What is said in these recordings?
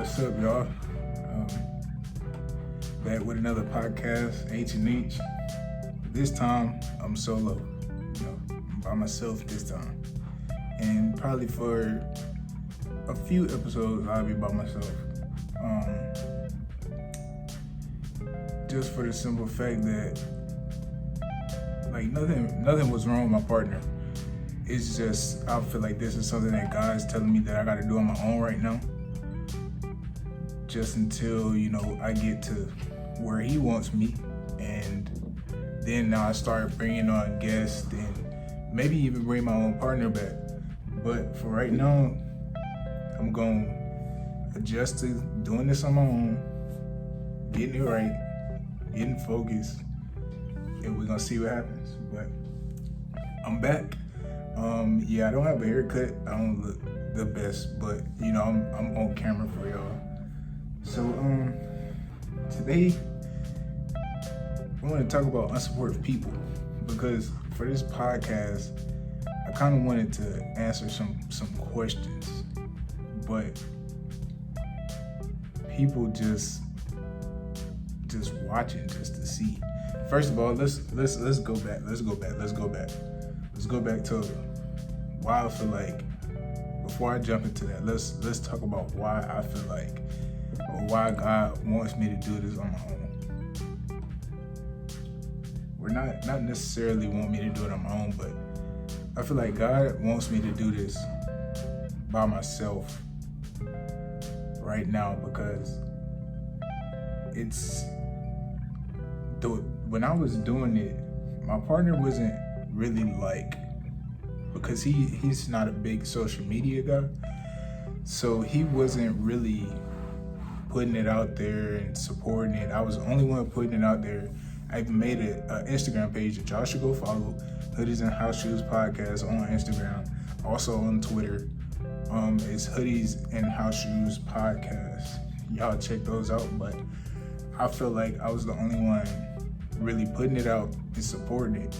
What's up, y'all? Back with another podcast, H&H. This time, I'm solo. I'm by myself this time. And probably for a few episodes, I'll be by myself. Just for the simple fact that, nothing was wrong with my partner. It's just, I feel like this is something that God's telling me that I gotta do on my own right now. Just until, I get to where he wants me. And then now I start bringing on guests and maybe even bring my own partner back. But for right now, I'm going to adjust to doing this on my own, getting it right, getting focused, and we're going to see what happens. But I'm back. I don't have a haircut. I don't look the best, but I'm on camera for y'all. So today I want to talk about unsupportive people, because for this podcast I kind of wanted to answer some questions, but people just watching just to see. First of all, let's go back. Let's go back to why I feel like, before I jump into that, let's talk about why I feel like, or why God wants me to do this on my own. Or not necessarily want me to do it on my own, but I feel like God wants me to do this by myself right now, because when I was doing it, my partner wasn't really because he's not a big social media guy, so he wasn't really putting it out there and supporting it. I was the only one putting it out there. I even made an Instagram page that y'all should go follow, Hoodies and Houseshoes podcast on Instagram, also on Twitter. It's Hoodies and Houseshoes podcast. Y'all check those out. But I feel like I was the only one really putting it out and supporting it.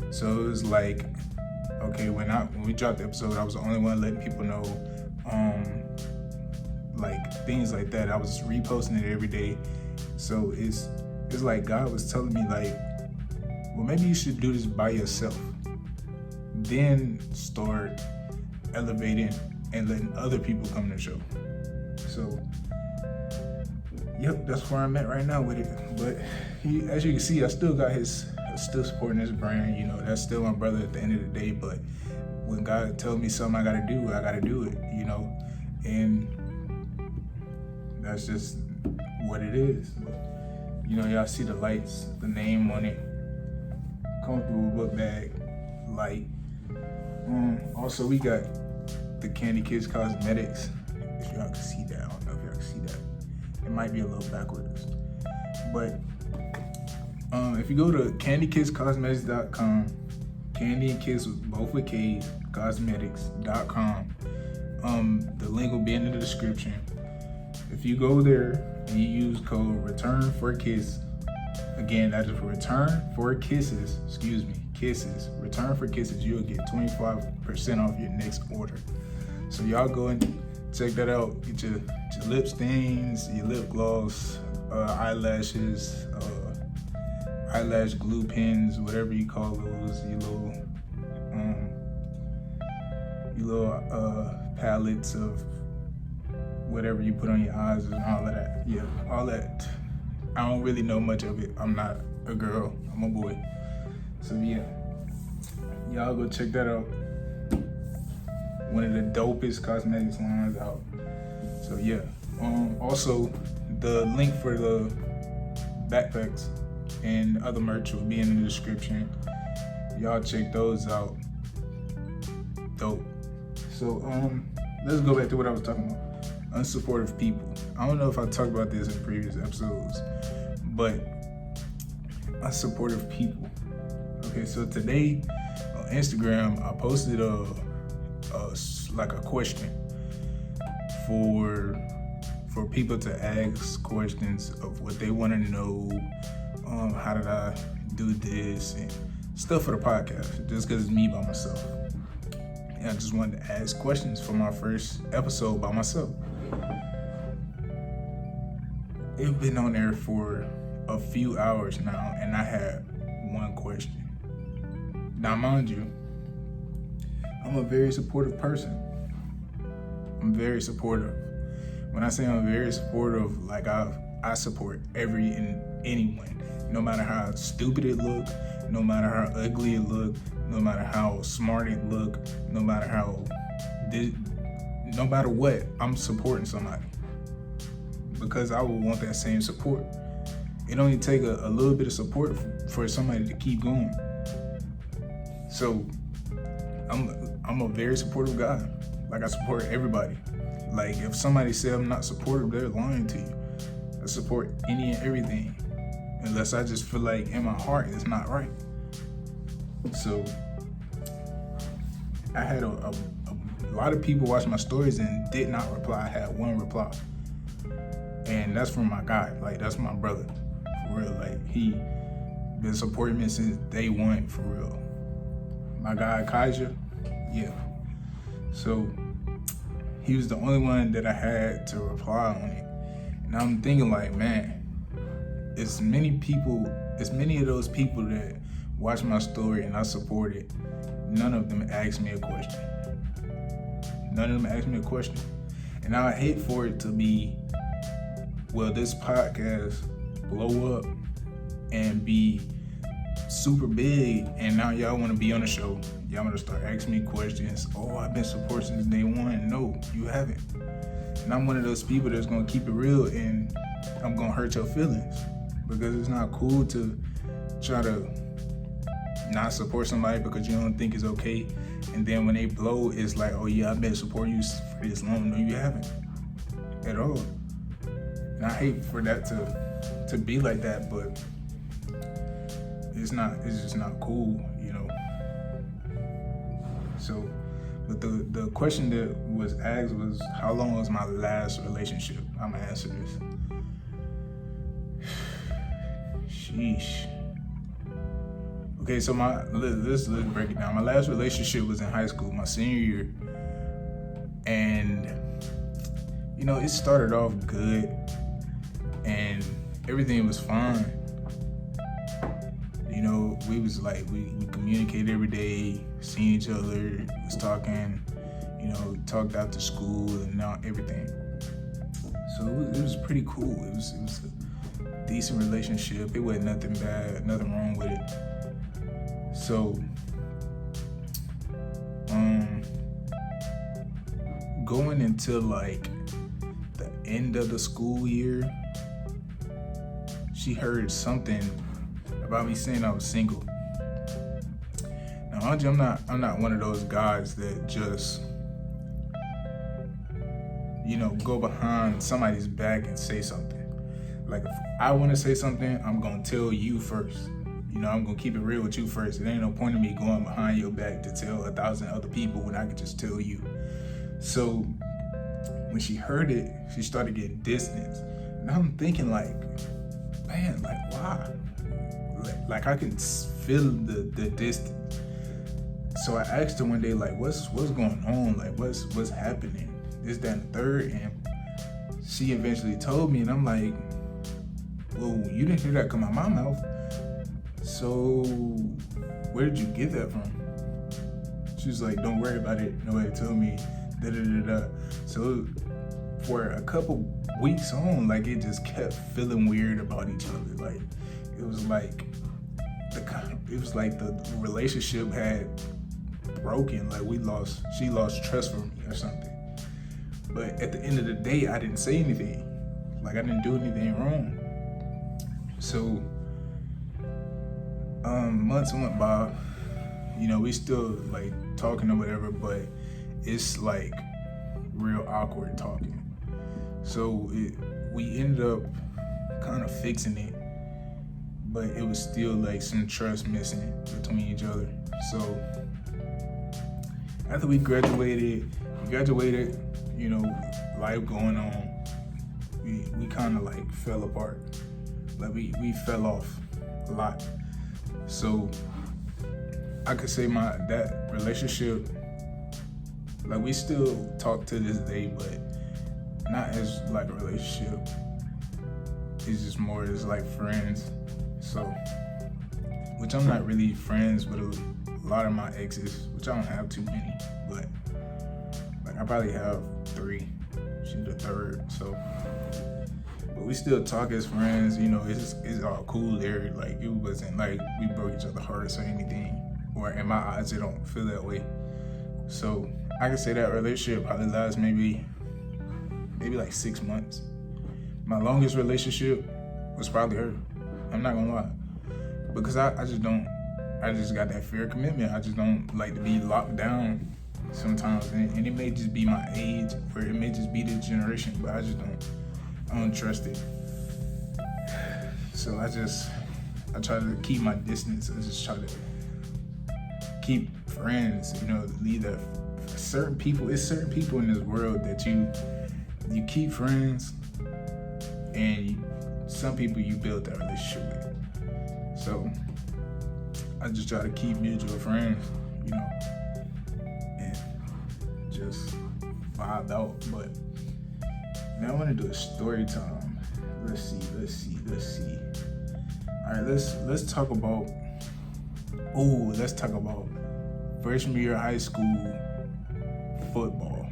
So it was like, okay, when we dropped the episode, I was the only one letting people know, things like that. I was reposting it every day. So it's like God was telling me, well, maybe you should do this by yourself, then start elevating and letting other people come to the show. So yep, that's where I'm at right now with it. But as you can see, I still got still supporting his brand. That's still my brother at the end of the day. But when God tells me something I gotta do it, and that's just what it is. But, y'all see the lights, the name on it, comfortable book bag, light. Also, we got the Candy Kids Cosmetics. If y'all can see that, I don't know if y'all can see that. It might be a little backwards, but if you go to candykidscosmetics.com, Candy and Kids both with K, cosmetics.com, the link will be in the description. If you go there and you use code RETURN4KISS, again, that is kisses, return for kisses, you'll get 25% off your next order. So y'all go and check that out. Get your lip stains, your lip gloss, eyelashes, eyelash glue pens, whatever you call those, your little palettes of whatever you put on your eyes and all of that. Yeah, all that. I don't really know much of it. I'm not a girl, I'm a boy. So yeah, y'all go check that out. One of the dopest cosmetics lines out. So yeah, also the link for the backpacks and other merch will be in the description. Y'all check those out. Dope. So let's go back to what I was talking about. Unsupportive people. I don't know if I talked about this in previous episodes, but unsupportive people. Okay, so today on Instagram, I posted a question for people to ask questions of what they want to know. How did I do this and stuff for the podcast? Just because it's me by myself. And I just wanted to ask questions for my first episode by myself. it's been on there for a few hours now, and I had one question. Now, mind you, I'm a very supportive person. I'm very supportive. When I say I'm very supportive, like I support every and anyone, no matter how stupid it look, no matter how ugly it look, no matter how smart it look, no matter what, I'm supporting somebody because I would want that same support. It only take a little bit of support for somebody to keep going. So I'm a very supportive guy. Like, I support everybody. Like, if somebody said I'm not supportive, they're lying to you. I support any and everything, unless I just feel like in my heart it's not right. So I had a lot of people watch my stories and did not reply. I had one reply, and that's from my guy. Like, that's my brother, for real. Like, he been supporting me since day one, for real. My guy Kaija, yeah. So he was the only one that I had to reply on it. And I'm thinking, like, man, as many of those people that watch my story and I support it, none of them asked me a question. None of them asked me a question. And I hate for it to be, well, this podcast blow up and be super big, and now y'all want to be on the show. Y'all want to start asking me questions. Oh, I've been supporting since day one. No, you haven't. And I'm one of those people that's going to keep it real, and I'm going to hurt your feelings, because it's not cool to try to not support somebody because you don't think it's okay. And then when they blow, it's like, oh yeah, I've been supporting you for this long. No, you haven't at all. And I hate for that to be like that, but it's just not cool, you know. So, but the question that was asked was, how long was my last relationship? I'm gonna answer this. Sheesh. Okay, so let's break it down. My last relationship was in high school, my senior year, and you know, it started off good, and everything was fine. You know, we was like, we communicated every day, seeing each other, was talking, you know, talked after school and now everything. So it was pretty cool. It was a decent relationship. It wasn't nothing bad, nothing wrong with it. So, going into like the end of the school year, she heard something about me saying I was single. Now, mind you, I'm not one of those guys that just, you know, go behind somebody's back and say something. Like, if I want to say something, I'm gonna tell you first. You know, I'm gonna keep it real with you first. It ain't no point in me going behind your back to tell 1,000 other people when I could just tell you. So when she heard it, she started getting distance. And I'm thinking, like, man, like, why? Like I can feel the distance. So I asked her one day, like, what's going on? Like, what's happening? This, that, and the third. And she eventually told me, and I'm like, well, you didn't hear that come out my mouth. So where did you get that from? She was like, don't worry about it. Nobody told me. Da da da da. So for a couple weeks on, like, it just kept feeling weird about each other. Like, it was like the relationship had broken. Like, she lost trust for me or something. But at the end of the day, I didn't say anything. Like, I didn't do anything wrong. So months went by. You know, we still like talking or whatever, but it's like real awkward talking. So we ended up kind of fixing it, but it was still like some trust missing between each other. So after we graduated, you know, life going on, we kind of like fell apart. Like we fell off a lot. So I could say that relationship, like, we still talk to this day, but not as like a relationship. it's just more as like friends. So, which I'm not really friends with a lot of my exes, which I don't have too many, but like I probably have 3. She's the 3rd, so. But we still talk as friends, you know, it's all cool there. Like, it wasn't like we broke each other's hearts or anything, or in my eyes, it don't feel that way. So I can say that relationship probably lasts maybe like 6 months. My longest relationship was probably her. I'm not gonna lie. Because I just got that fear of commitment. I just don't like to be locked down sometimes. And it may just be my age, or it may just be the generation, but I don't trust it. So I try to keep my distance. I just try to keep friends, you know, leave that. It's certain people in this world that you keep friends, and some people you build that relationship with. So I just try to keep mutual friends, you know, and just vibe out. But now I want to do a story time. Let's see. All right, let's talk about freshman year of high school football.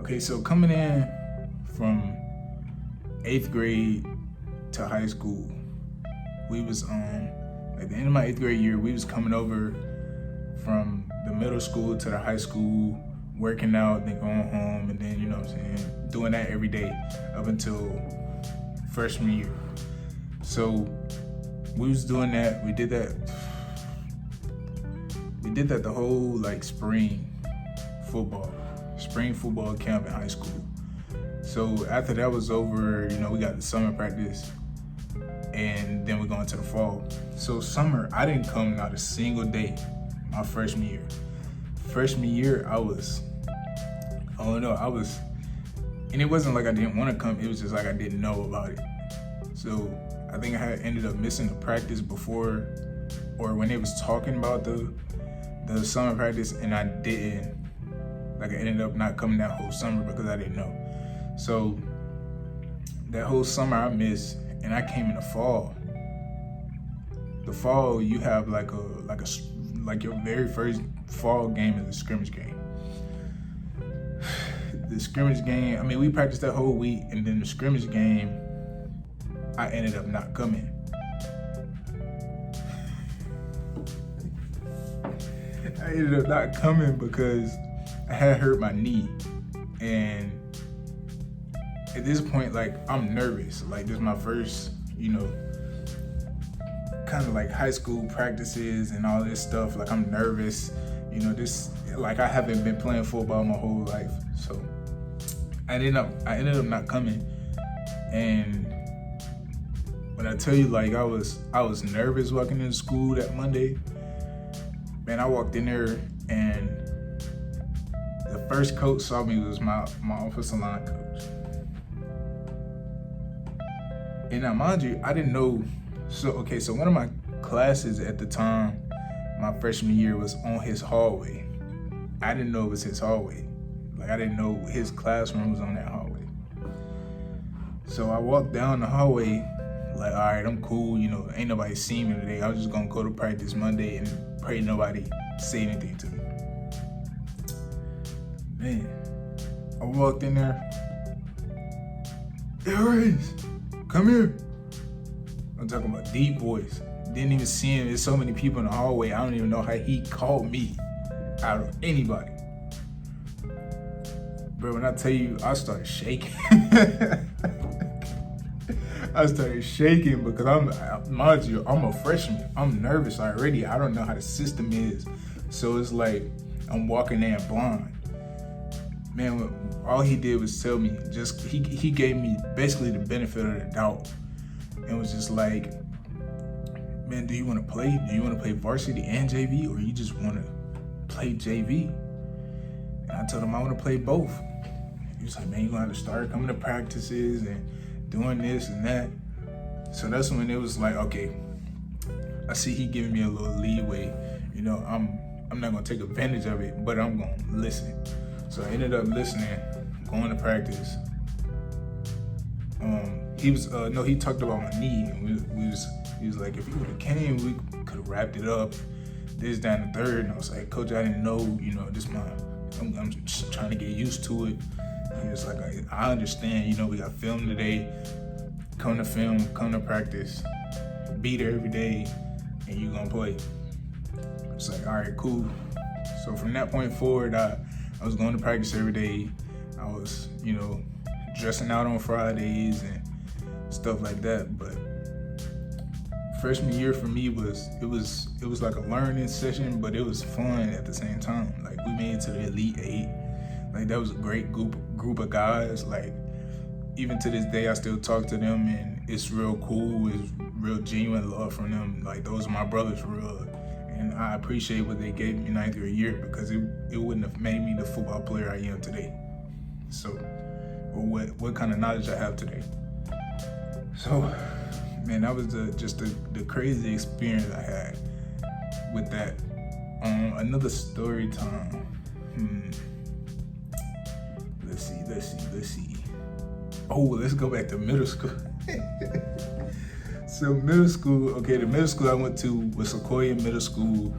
Okay, so coming in from 8th grade to high school, we was at the end of my 8th grade year, we was coming over from the middle school to the high school, working out, then going home, and then, you know what I'm saying, doing that every day up until freshman year. So we was doing that. We did that the whole like spring football camp in high school. So after that was over, you know, we got the summer practice, and then we're going to the fall. So summer, I didn't come not a single day my freshman year. Freshman year, I was, and it wasn't like I didn't want to come, it was just like I didn't know about it. So I think I had ended up missing the practice before, or when they was talking about the summer practice, and I didn't, like I ended up not coming that whole summer because I didn't know. So that whole summer I missed, and I came in the fall. The fall, you have like your very first fall game is a scrimmage game. The scrimmage game, I mean, we practiced that whole week, and then the scrimmage game, I ended up not coming. I ended up not coming because I had hurt my knee, and at this point, like, I'm nervous. Like, this is my first, you know, kind of like high school practices and all this stuff. Like, I'm nervous, you know, like, I haven't been playing football my whole life. So I ended up not coming. And when I tell you, like, I was nervous walking into school that Monday, man, I walked in there, and the first coach saw me was my offensive line coach. And now, mind you, I didn't know. So one of my classes at the time, my freshman year, was on his hallway. I didn't know it was his hallway. Like, I didn't know his classroom was on that hallway. So I walked down the hallway, like, all right, I'm cool. You know, ain't nobody seen me today. I was just gonna go to practice Monday and pray nobody say anything to me. Man, I walked in there. Hey, Hoodies, come here. I'm talking about deep voice. Didn't even see him. There's so many people in the hallway. I don't even know how he called me out of anybody. Bro, when I tell you, I started shaking. I started shaking because mind you, I'm a freshman. I'm nervous already. I don't know how the system is. So it's like I'm walking in blind. Man, all he did was tell me, he gave me basically the benefit of the doubt. And was just like, man, do you want to play? Do you want to play varsity and JV, or you just want to play JV? And I told him I want to play both. He was like, man, you're going to have to start coming to practices and doing this and that. So that's when it was like, okay, I see he giving me a little leeway. You know, I'm not going to take advantage of it, but I'm going to listen. So I ended up listening, going to practice He was no, he talked about my knee, and he was like, if you would have came, we could have wrapped it up. This, that, and the third. And I was like, Coach, I didn't know, this I'm just trying to get used to it. And he was like, I understand, we got film today. Come to film, come to practice, be there every day, and you gonna play. It's like, all right, cool. So from that point forward, I was going to practice every day. I was, dressing out on Fridays and stuff like that. But freshman year for me was like a learning session, but it was fun at the same time. Like, we made it to the Elite Eight. Like, that was a great group of guys. Like, even to this day, I still talk to them, and it's real cool. It's real genuine love from them. Like, those are my brothers for real. And I appreciate what they gave me ninth grade year, because it wouldn't have made me the football player I am today. So, or what kind of knowledge I have today. So, man, that was just the crazy experience I had with that. Another story time. Let's see. Oh, let's go back to middle school. So middle school, okay, the middle school I went to was Sequoia Middle School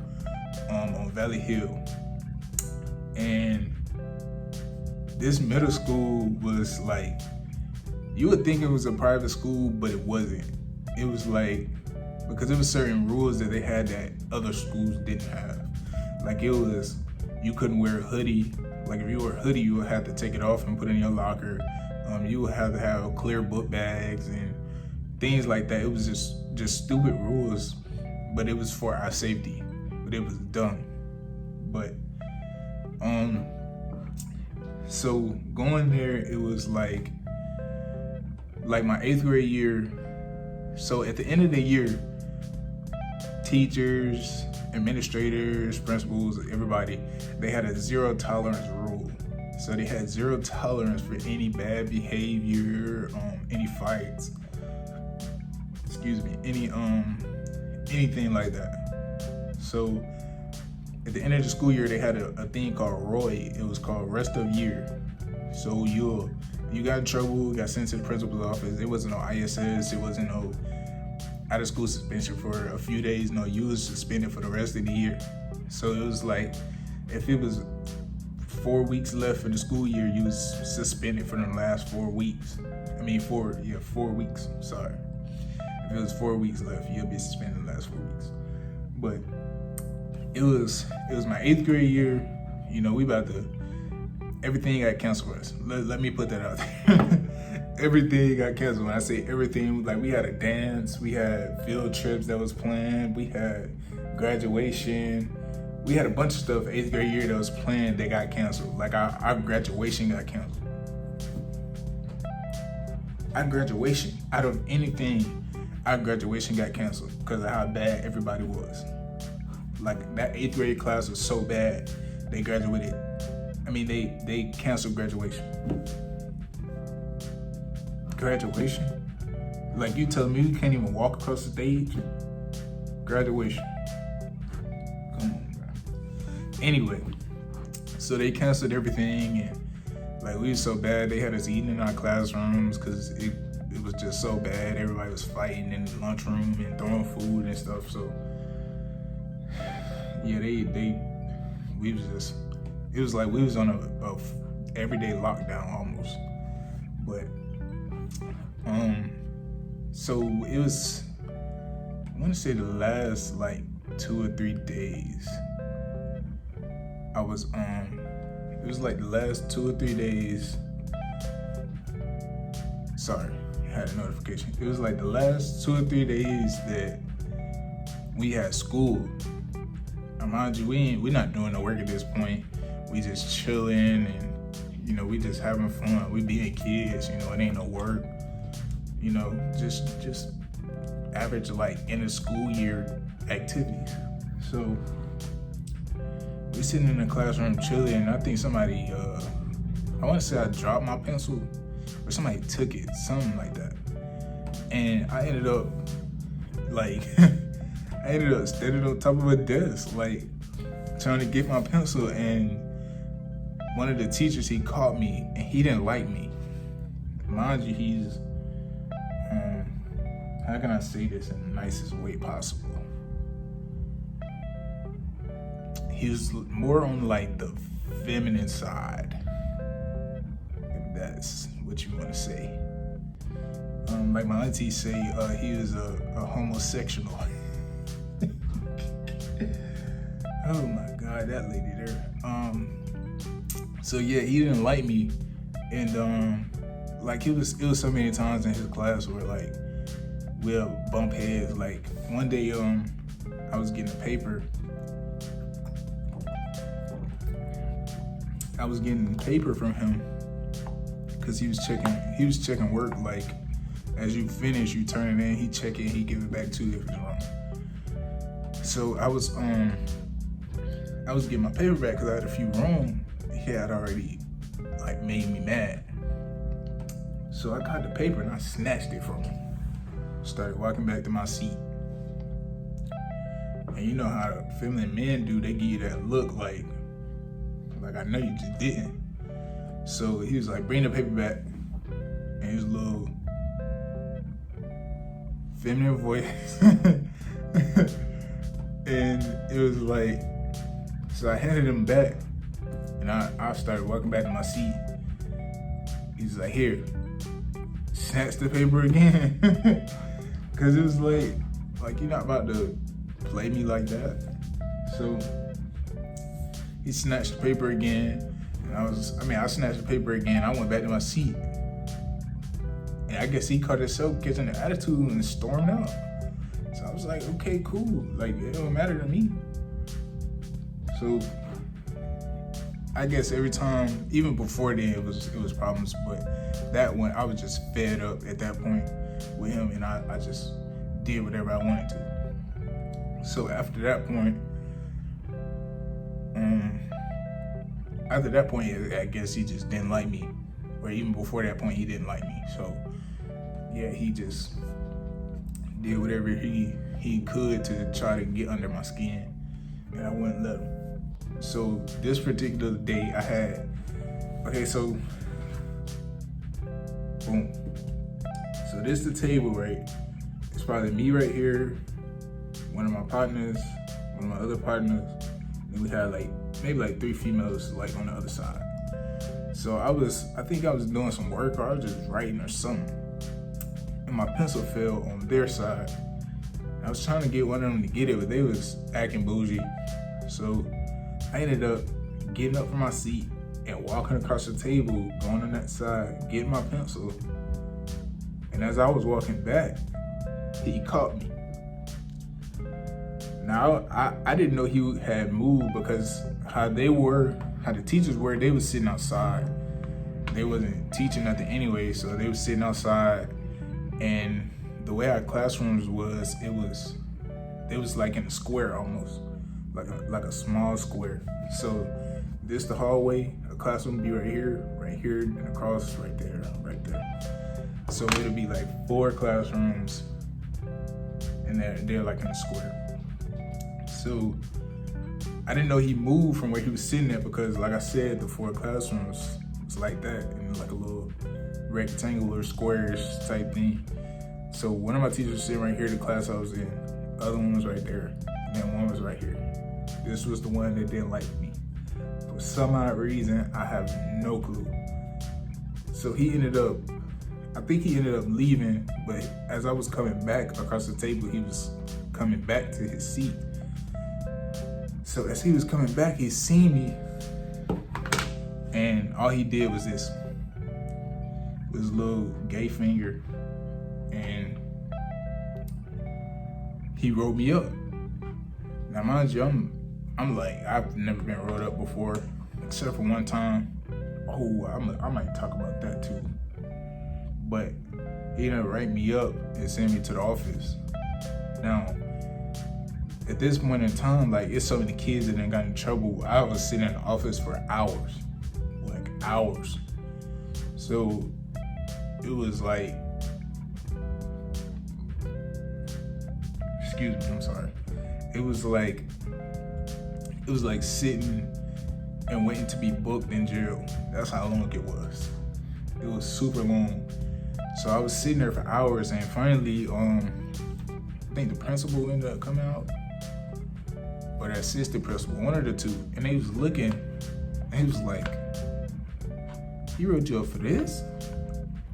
on Valley Hill. And this middle school was like, you would think it was a private school, but it wasn't. It was like, because there was certain rules that they had that other schools didn't have. Like, it was, you couldn't wear a hoodie. Like, if you wore a hoodie, you would have to take it off and put it in your locker. You would have to have clear book bags and things like that. It was just stupid rules, but it was for our safety. But it was dumb. But so going there, it was like my 8th grade year. So at the end of the year, teachers, administrators, principals, everybody, they had a zero tolerance rule. So they had zero tolerance for any bad behavior, any fights, anything like that. So at the end of the school year, they had a thing called ROY. It was called Rest of Year. So you got in trouble, got sent to the principal's office. It wasn't no ISS. It wasn't no out of school suspension for a few days. No, you was suspended for the rest of the year. So it was like, if it was 4 weeks left in the school year, you was suspended for the last 4 weeks. 4 weeks, sorry. If it was 4 weeks left, you'll be suspended the last 4 weeks. But it was my 8th grade year. Everything got canceled for us. Let me put that out there. Everything got canceled. When I say everything, like, we had a dance, we had field trips that was planned, we had graduation, we had a bunch of stuff 8th grade year that was planned that got canceled. Like, our graduation got canceled. Our graduation, out of anything, our graduation got canceled because of how bad everybody was. Like, that 8th grade class was so bad, they graduated. They canceled graduation. Graduation? Like, you telling me you can't even walk across the stage? Graduation. Come on, bro. Anyway, so they canceled everything, and like, we was so bad, they had us eating in our classrooms because it was just so bad. Everybody was fighting in the lunchroom and throwing food and stuff. So yeah, it was like we was on a everyday lockdown almost. But so it was, I want to say the last like 2 or 3 days. I was it was like the last 2 or 3 days. Sorry, I had a notification. It was like the last 2 or 3 days that we had school. Mind you, we're not doing no work at this point. We just chilling and we just having fun. We being kids, it ain't no work. Just average like end of school year activities. So we sitting in the classroom chilling, and I think somebody, I want to say I dropped my pencil or somebody took it, something like that. And I ended up like, standing on top of a desk, like trying to get my pencil, and one of the teachers, he caught me, and he didn't like me. Mind you, how can I say this in the nicest way possible? He was more on like the feminine side, if that's what you want to say. Like my auntie say, he was a homosexual. Oh my God, that lady there. So yeah, he didn't like me, and like it was so many times in his class where like we'll bump heads. Like one day, I was getting a paper. I was getting paper from him because he was checking work. Like as you finish, you turn it in. He check it. He give it back to you if it's wrong. So I was getting my paper back because I had a few wrong. He had already like made me mad. So I got the paper and I snatched it from him. Started walking back to my seat. And you know how the feminine men do, they give you that look like I know you just didn't. So he was like, bring the paper back. And his little feminine voice. And it was like, so I handed him back. And I started walking back to my seat. He's like, here. Snatched the paper again. Cause it was like you're not about to play me like that. So he snatched the paper again. And I snatched the paper again. I went back to my seat. And I guess he caught himself catching the attitude and stormed out. So I was like, okay, cool. Like, it don't matter to me. So I guess every time, even before then, it was problems. But that one, I was just fed up at that point with him, and I just did whatever I wanted to. So after that point, I guess he just didn't like me. Or even before that point, he didn't like me. So yeah, he just did whatever he could to try to get under my skin, and I wouldn't let him. So this particular day I had, so boom. So this is the table, right? It's probably me right here, one of my partners, one of my other partners, and we had maybe 3 females like on the other side. So I think I was doing some work, or I was just writing or something, and my pencil fell on their side. I was trying to get one of them to get it, but they was acting bougie. So I ended up getting up from my seat and walking across the table, going on that side, getting my pencil. And as I was walking back, he caught me. Now, I didn't know he had moved, because how the teachers were, they was sitting outside. They wasn't teaching nothing anyway, so they was sitting outside. And the way our classrooms was, it was like in a square almost, like a small square. So this the hallway, a classroom would be right here, and across right there. So it'll be like 4 classrooms, and they're like in a square. So I didn't know he moved from where he was sitting at, because like I said, the 4 classrooms was like that, and like a little rectangular squarish type thing. So one of my teachers was sitting right here, the class I was in. The other one was right there, and then one was right here. This was the one that didn't like me. For some odd reason, I have no clue. So I think he ended up leaving, but as I was coming back across the table, he was coming back to his seat. So as he was coming back, he seen me, and all he did was this, with his little gay finger, and he rolled me up. Now mind you, I'm like, I've never been rolled up before, except for one time. Oh, I might talk about that too. But he ended up writing me up and sent me to the office. Now, at this point in time, like, it's so many kids that done got in trouble. I was sitting in the office for hours, like hours. So it was like, excuse me, I'm sorry. It was like sitting and waiting to be booked in jail. That's how long it was. It was super long. So I was sitting there for hours, and finally, I think the principal ended up coming out, or the assistant principal, one of the two, and they was looking, and he was like, "He wrote you up for this?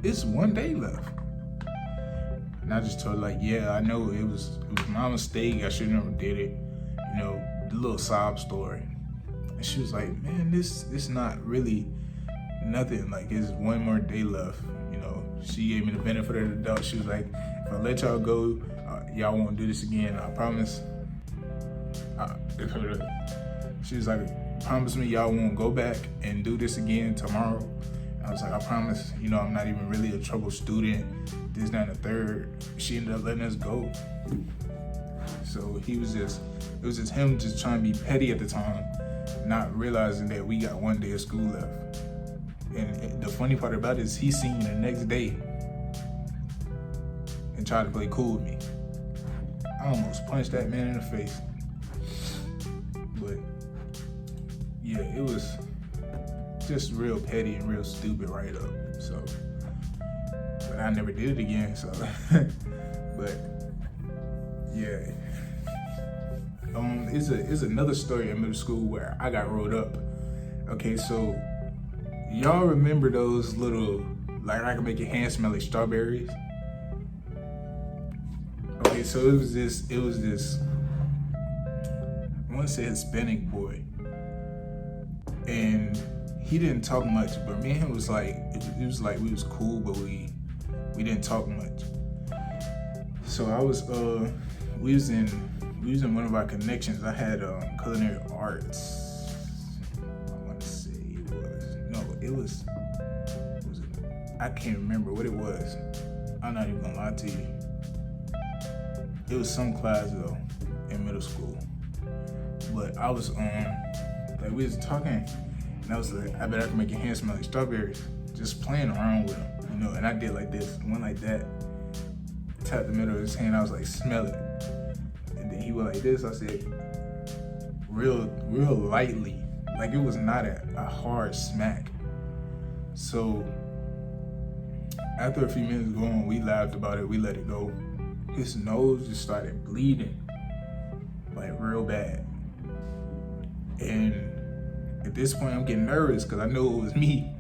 It's 1 day left." And I just told her, like, "Yeah, I know it was my mistake. I should never did it." You know, the little sob story. And she was like, "Man, this not really nothing. Like, it's 1 more day left." You know, she gave me the benefit of the doubt. She was like, "If I let y'all go, y'all won't do this again. I promise." She was like, "Promise me y'all won't go back and do this again tomorrow." And I was like, "I promise. You know, I'm not even really a troubled student. This, that, and the third." She ended up letting us go. So it was just him just trying to be petty at the time, not realizing that we got 1 day of school left. And the funny part about it is he seen me the next day and tried to play cool with me. I almost punched that man in the face. But yeah, it was just real petty and real stupid right up. So, but I never did it again. So, but yeah, it's another story in middle school where I got rolled up. Okay, so y'all remember those little, like, I can make your hand smell like strawberries? Okay, so it was this, I want to say Hispanic boy. And he didn't talk much, but me and him was like, it was like we was cool, but we didn't talk much. So we was in one of our connections. I had culinary arts. I want to say I can't remember what it was. I'm not even gonna lie to you. It was some class though in middle school. But I was like, we was talking, and I was like, "I bet I can make your hand smell like strawberries." Just playing around with him, you know. And I did like this, went like that, tapped the middle of his hand. I was like, "Smell it." And then he went like this. I said, real lightly, like it was not a hard smack. So after a few minutes going, we laughed about it. We let it go. His nose just started bleeding, like real bad. And at this point, I'm getting nervous because I know it was me.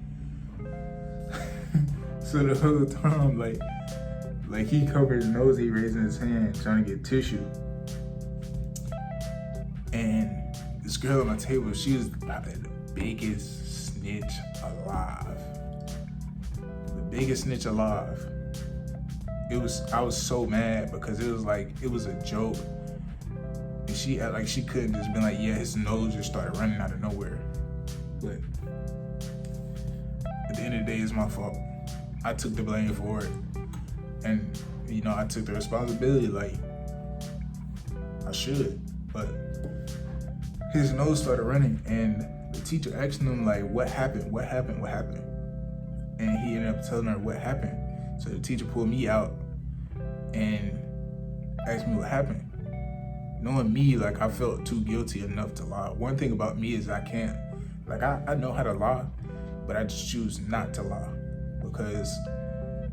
So the whole time, like he covered his nose, he raising his hand, trying to get tissue. And this girl at my table, she was probably the biggest snitch alive. The biggest snitch alive. I was so mad because it was a joke. And she act like she couldn't just been like, "Yeah, his nose just started running out of nowhere." But at the end of the day, it's my fault. I took the blame for it. And, you know, I took the responsibility like I should. But his nose started running, and the teacher asked him, like, what happened? And he ended up telling her what happened. So the teacher pulled me out and asked me what happened. Knowing me, like, I felt too guilty enough to lie. One thing about me is I can't, like, I know how to lie, but I just choose not to lie because,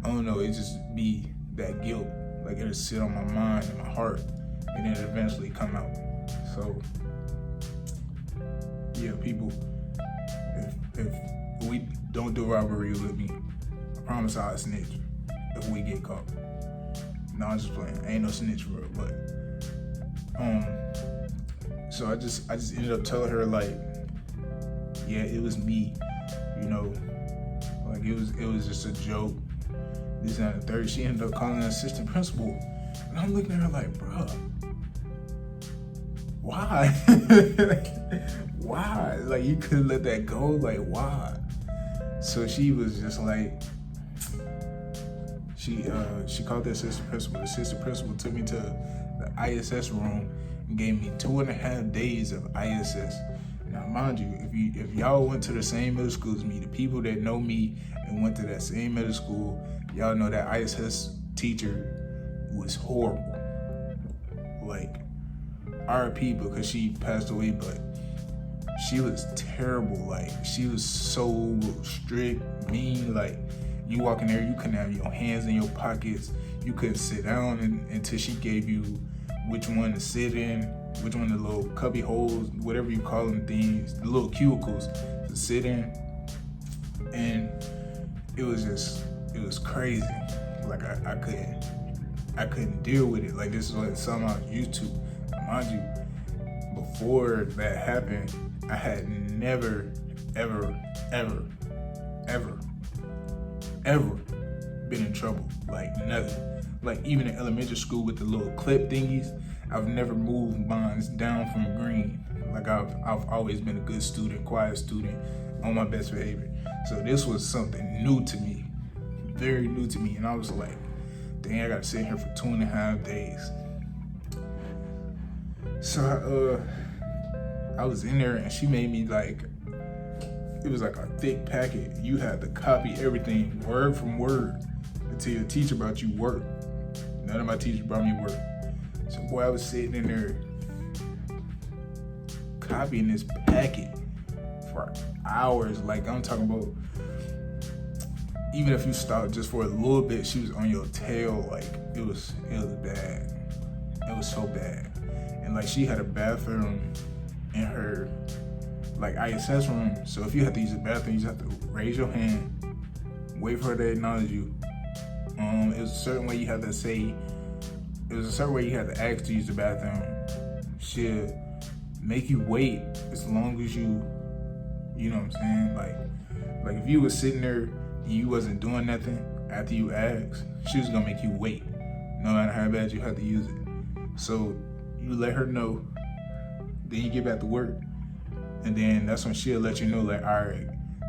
I don't know, it just be that guilt. Like, it'll sit on my mind and my heart, and then eventually come out. So, yeah, people, if we don't do robbery with me, I promise I'll snitch if we get caught. No, I'm just playing. I ain't no snitch for it, but so I just ended up telling her, like, yeah, it was me, you know, like it was just a joke. This and the third. She ended up calling the assistant principal, and I'm looking at her like, bruh, why? Why? Like, you could let that go? Like, why? So she was just like, she called the assistant principal. The assistant principal took me to the ISS room and gave me 2.5 days of ISS. Now, mind you, if y'all went to the same middle school as me, the people that know me and went to that same middle school, y'all know that ISS teacher was horrible. Like, RIP because she passed away, but she was terrible. Like, she was so strict, mean. Like, You walk in there, you couldn't have your hands in your pockets. You couldn't sit down until she gave you which one to sit in, which one the little cubby holes, whatever you call them things, the little cubicles to sit in. And it was crazy. Like I couldn't deal with it. Like this is what something I was used to. Mind you, before that happened, I had never, ever been in trouble. Like nothing. Like even in elementary school with the little clip thingies, I've never moved mine down from green. Like I've always been a good student, quiet student, on my best behavior. So this was something new to me, very new to me. And I was like, dang, I gotta sit here for 2.5 days. So I was in there and she made me like, it was like a thick packet. You had to copy everything word from word until your teacher brought you work. None of my teachers brought me work. So boy, I was sitting in there copying this packet for hours. Like I'm talking about, even if you stopped just for a little bit, she was on your tail. Like it was bad. It was so bad. And like she had a bathroom in her like ISS room. So if you have to use the bathroom, you just have to raise your hand, wait for her to acknowledge you. It was a certain way you had to say, it was a certain way you had to ask to use the bathroom. She'll make you wait as long as you know what I'm saying? Like if you was sitting there and you wasn't doing nothing after you asked, she was gonna make you wait, no matter how bad you had to use it. So you let her know, then you get back to work. And then that's when she'll let you know, like, all right,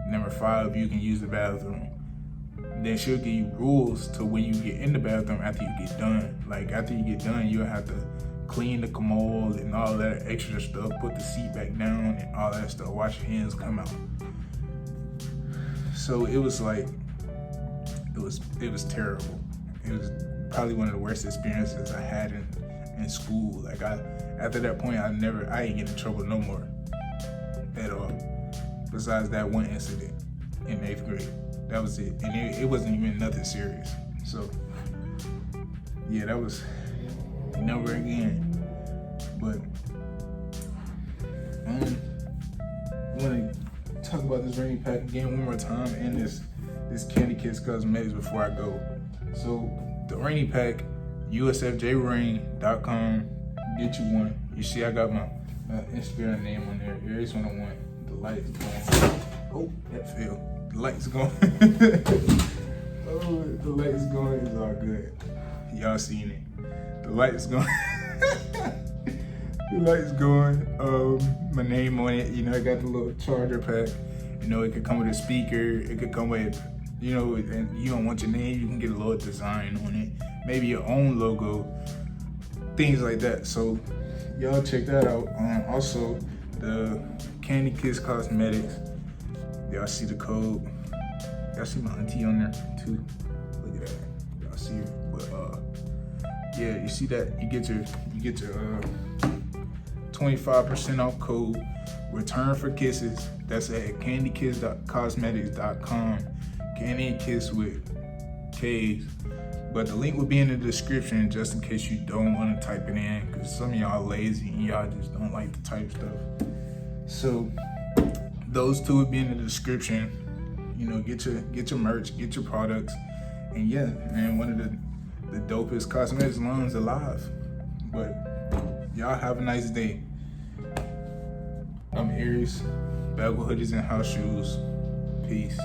number 5, you can use the bathroom. Then she'll give you rules to when you get in the bathroom after you get done. Like after you get done, you'll have to clean the commode and all that extra stuff, put the seat back down and all that stuff, wash your hands, come out. So it was like, it was terrible. It was probably one of the worst experiences I had in school. Like after that point, I ain't get in trouble no more at all. Besides that one incident in 8th grade. That was it. And it wasn't even nothing serious. So yeah, that was never again. But I want to talk about this rainy pack again one more time and this Candy Kiss Cosmetics before I go. So the rainy pack, usfjrain.com, get you one. You see I got my Instagram name on there. Here's what I want. The lights going. Oh, that fell. The lights going. Oh, the lights going is all good. Y'all seen it. The lights going. The lights going. My name on it. You know, I got the little charger pack. You know, it could come with a speaker. It could come with, you know, and you don't want your name, you can get a little design on it. Maybe your own logo. Things like that. So y'all check that out. Also, the Candy Kiss Cosmetics. Y'all see the code. Y'all see my auntie on there too. Look at that. Y'all see her. But yeah, you see that? You get your 25% off code. Return for Kisses. That's at candykisscosmetics.com. Candy and Kiss with K's. But the link will be in the description just in case you don't want to type it in, because some of y'all lazy and y'all just don't like to type stuff. So those two will be in the description. You know, get your merch, get your products, and yeah, man, one of the dopest cosmetics lines alive. But y'all have a nice day. I'm Aries, back with Hoodies and House Shoes. Peace.